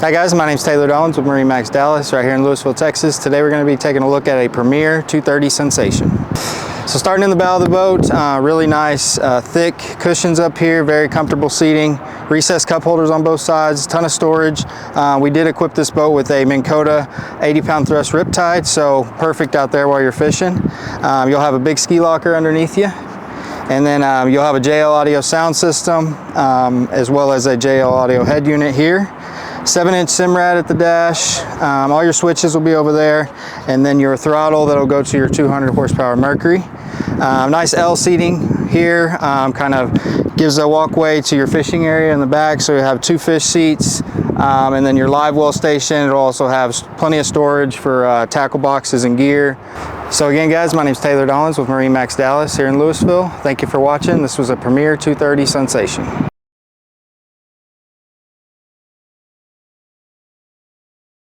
Hi guys, my name is Taylor Downs with MarineMax Dallas right here in Lewisville, Texas. Today we're going to be taking a look at a Premier 230 Sensation. So starting in the bow of the boat, really nice thick cushions up here, very comfortable seating, recessed cup holders on both sides, ton of storage. We did equip this boat with a Minn Kota 80-pound thrust riptide, so perfect out there while you're fishing. You'll have a big ski locker underneath you. And then you'll have a JL audio sound system, as well as a JL audio head unit here. 7-inch Simrad at the dash. All your switches will be over there. And then your throttle that'll go to your 200 horsepower Mercury. Nice L seating here, kind of gives a walkway to your fishing area in the back. So you have 2 fish seats. And then your live well station, it'll also have plenty of storage for tackle boxes and gear. So again guys, my name is Taylor Downs with MarineMax Dallas here in Lewisville. Thank you for watching. This was a Premier 230 Sensation.